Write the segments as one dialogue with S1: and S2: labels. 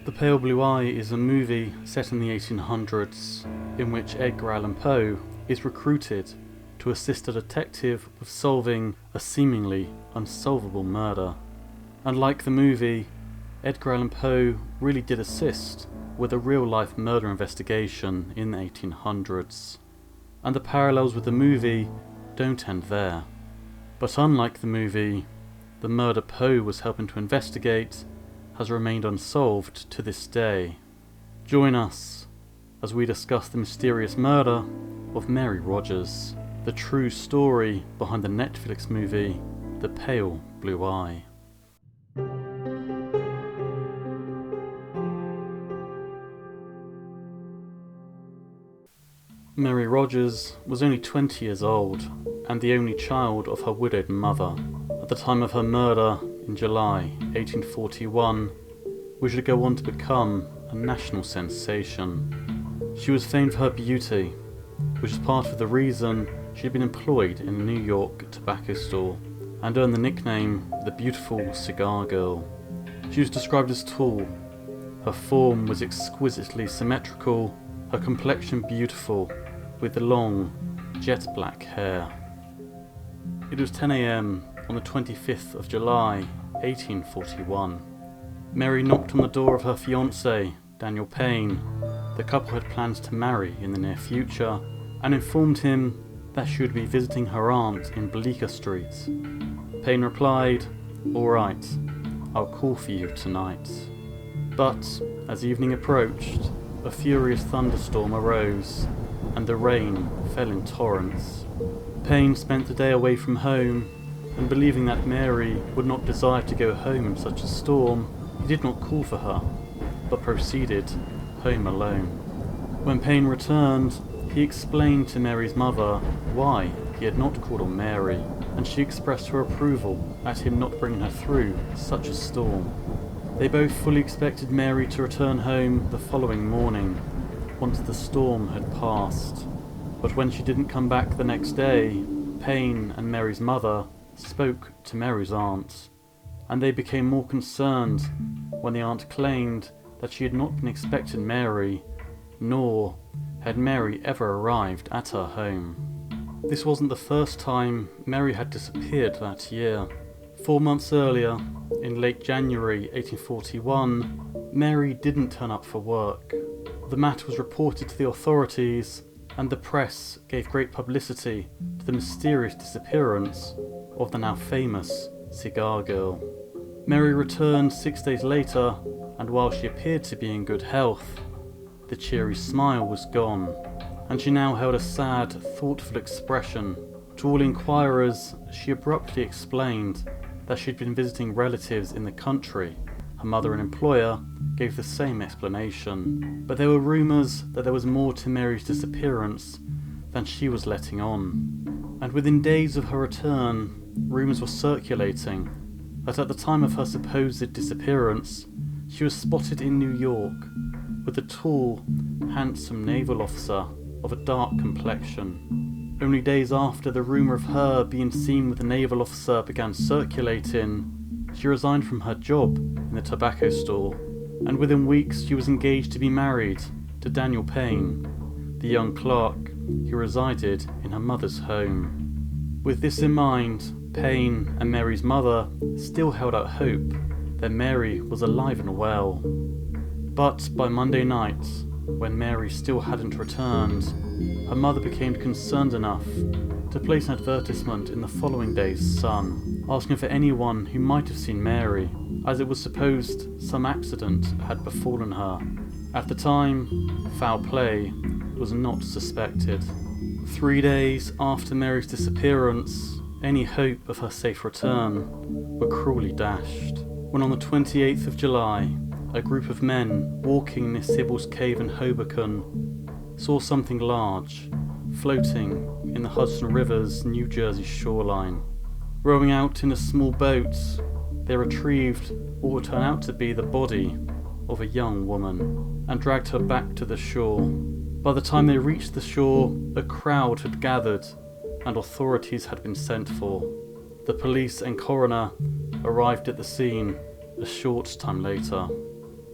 S1: The Pale Blue Eye is a movie set in the 1800s in which Edgar Allan Poe is recruited to assist a detective with solving a seemingly unsolvable murder. And like the movie, Edgar Allan Poe really did assist with a real-life murder investigation in the 1800s. And the parallels with the movie don't end there. But unlike the movie, the murder Poe was helping to investigate has remained unsolved to this day. Join us as we discuss the mysterious murder of Mary Rogers, the true story behind the Netflix movie The Pale Blue Eye. Mary Rogers was only 20 years old and the only child of her widowed mother. At the time of her murder in July 1841, which would go on to become a national sensation. She was famed for her beauty, which is part of the reason she had been employed in a New York tobacco store and earned the nickname the Beautiful Cigar Girl. She was described as tall, her form was exquisitely symmetrical, her complexion beautiful, with the long, jet black hair. It was 10 a.m. on the 25th of July, 1841. Mary knocked on the door of her fiancé, Daniel Payne. The couple had plans to marry in the near future, and informed him that she would be visiting her aunt in Bleecker Street. Payne replied, "All right, I'll call for you tonight." But as evening approached, a furious thunderstorm arose, and the rain fell in torrents. Payne spent the day away from home, and believing that Mary would not desire to go home in such a storm, he did not call for her, but proceeded home alone. When Payne returned, he explained to Mary's mother why he had not called on Mary, and she expressed her approval at him not bringing her through such a storm. They both fully expected Mary to return home the following morning, once the storm had passed. But when she didn't come back the next day, Payne and Mary's mother spoke to Mary's aunt, and they became more concerned when the aunt claimed that she had not been expecting Mary, nor had Mary ever arrived at her home. This wasn't the first time Mary had disappeared that year. 4 months earlier, in late January 1841, Mary didn't turn up for work. The matter was reported to the authorities, and the press gave great publicity to the mysterious disappearance of the now famous cigar girl. Mary returned 6 days later, and while she appeared to be in good health, the cheery smile was gone, and she now held a sad, thoughtful expression. To all inquirers, she abruptly explained that she'd been visiting relatives in the country. Her mother and employer gave the same explanation, but there were rumours that there was more to Mary's disappearance than she was letting on. And within days of her return, rumours were circulating that at the time of her supposed disappearance, she was spotted in New York with a tall, handsome naval officer of a dark complexion. Only days after the rumour of her being seen with the naval officer began circulating, she resigned from her job in the tobacco store, and within weeks she was engaged to be married to Daniel Payne, the young clerk who resided in her mother's home. With this in mind, Payne and Mary's mother still held out hope that Mary was alive and well. But by Monday night, when Mary still hadn't returned, her mother became concerned enough to place an advertisement in the following day's Sun, asking for anyone who might have seen Mary, as it was supposed some accident had befallen her. At the time, foul play was not suspected. 3 days after Mary's disappearance, any hope of her safe return were cruelly dashed, when on the 28th of July, a group of men walking near Sybil's Cave in Hoboken saw something large floating in the Hudson River's New Jersey shoreline. Rowing out in a small boat, they retrieved what would turn out to be the body of a young woman and dragged her back to the shore. By the time they reached the shore, a crowd had gathered and authorities had been sent for. The police and coroner arrived at the scene a short time later.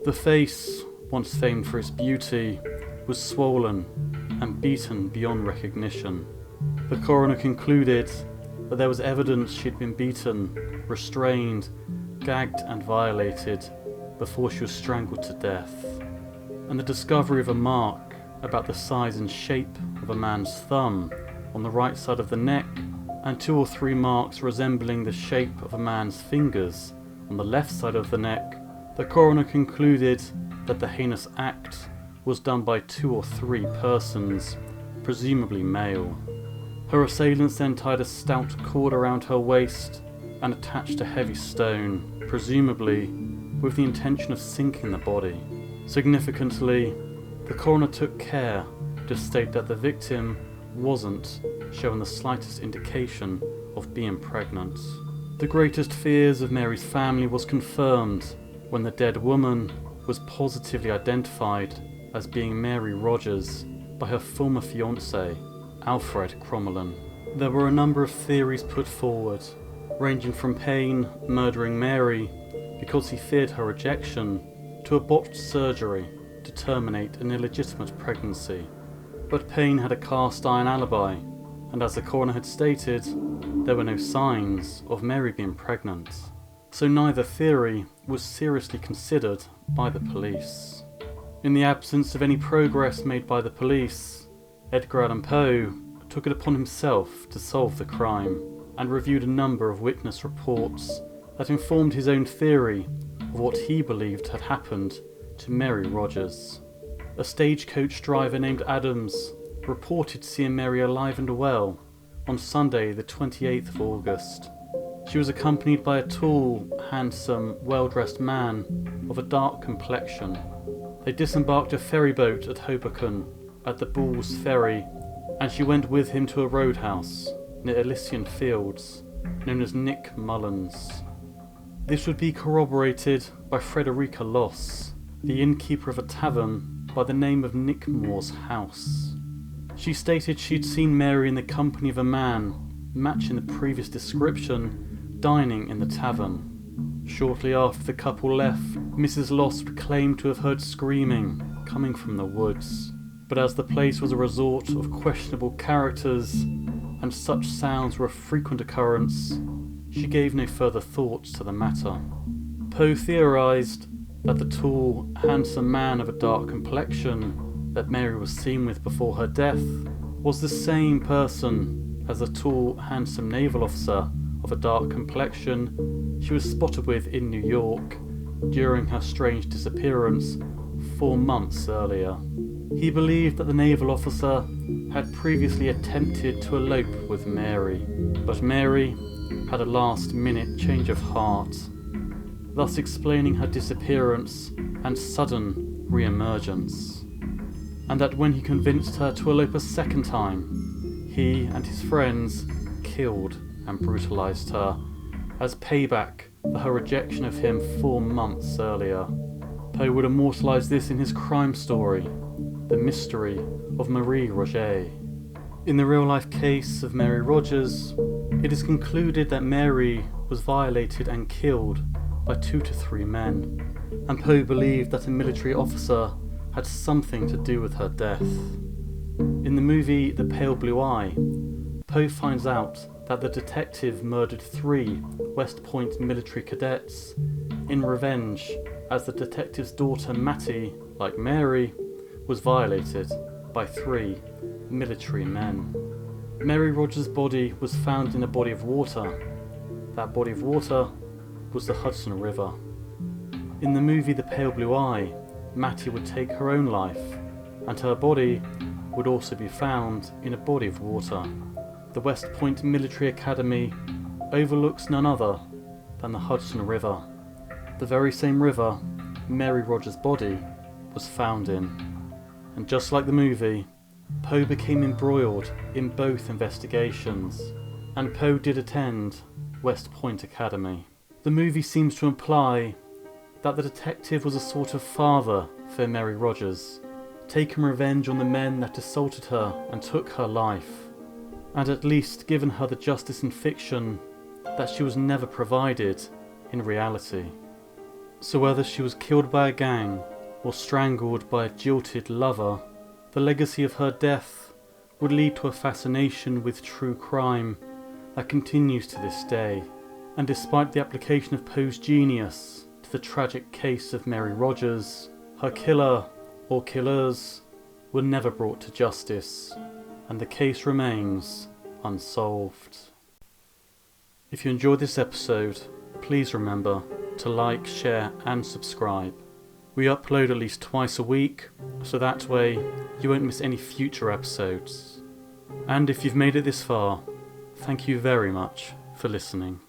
S1: The face, once famed for its beauty, was swollen and beaten beyond recognition. The coroner concluded that there was evidence she'd been beaten, restrained, gagged and violated before she was strangled to death. And the discovery of a mark about the size and shape of a man's thumb on the right side of the neck, and 2 or 3 marks resembling the shape of a man's fingers on the left side of the neck, the coroner concluded that the heinous act was done by 2 or 3 persons, presumably male. Her assailants then tied a stout cord around her waist and attached a heavy stone, presumably with the intention of sinking the body. Significantly, the coroner took care to state that the victim wasn't showing the slightest indication of being pregnant. The greatest fears of Mary's family was confirmed when the dead woman was positively identified as being Mary Rogers by her former fiancé, Alfred Crommelin. There were a number of theories put forward, ranging from Payne murdering Mary because he feared her rejection, to a botched surgery to terminate an illegitimate pregnancy. But Payne had a cast iron alibi, and as the coroner had stated, there were no signs of Mary being pregnant. So neither theory was seriously considered by the police. In the absence of any progress made by the police, Edgar Allan Poe took it upon himself to solve the crime, and reviewed a number of witness reports that informed his own theory of what he believed had happened to Mary Rogers. A stagecoach driver named Adams reported seeing Mary alive and well on Sunday the 28th of August. She was accompanied by a tall, handsome, well-dressed man of a dark complexion. They disembarked a ferry boat at Hoboken at the Bulls Ferry, and she went with him to a roadhouse near Elysian Fields, known as Nick Mullins. This would be corroborated by Frederica Loss, the innkeeper of a tavern by the name of Nick Moore's house. She stated she'd seen Mary in the company of a man, matching the previous description, dining in the tavern. Shortly after the couple left, Mrs. Loss would claim to have heard screaming coming from the woods. But as the place was a resort of questionable characters, and such sounds were of frequent occurrence, she gave no further thoughts to the matter. Poe theorised that the tall, handsome man of a dark complexion that Mary was seen with before her death was the same person as the tall, handsome naval officer of a dark complexion she was spotted with in New York during her strange disappearance 4 months earlier. He believed that the naval officer had previously attempted to elope with Mary, but Mary had a last-minute change of heart, thus explaining her disappearance and sudden re-emergence, and that when he convinced her to elope a second time, he and his friends killed and brutalised her as payback for her rejection of him 4 months earlier. Poe would immortalise this in his crime story, The Mystery of Marie Roget. In the real-life case of Mary Rogers, it is concluded that Mary was violated and killed by 2 to 3 men, and Poe believed that a military officer had something to do with her death. In the movie The Pale Blue Eye, Poe finds out that the detective murdered 3 West Point military cadets in revenge, as the detective's daughter Mattie, like Mary, was violated by 3 military men. Mary Rogers' body was found in a body of water. That body of water was the Hudson River. In the movie The Pale Blue Eye, Mattie would take her own life, and her body would also be found in a body of water. The West Point Military Academy overlooks none other than the Hudson River, the very same river Mary Rogers' body was found in. And just like the movie, Poe became embroiled in both investigations, and Poe did attend West Point Academy. The movie seems to imply that the detective was a sort of father for Mary Rogers, taking revenge on the men that assaulted her and took her life, and at least given her the justice in fiction that she was never provided in reality. So whether she was killed by a gang or strangled by a jilted lover, the legacy of her death would lead to a fascination with true crime that continues to this day. And despite the application of Poe's genius to the tragic case of Mary Rogers, her killer or killers were never brought to justice, and the case remains unsolved. If you enjoyed this episode, please remember to like, share and subscribe. We upload at least twice a week, so that way you won't miss any future episodes. And if you've made it this far, thank you very much for listening.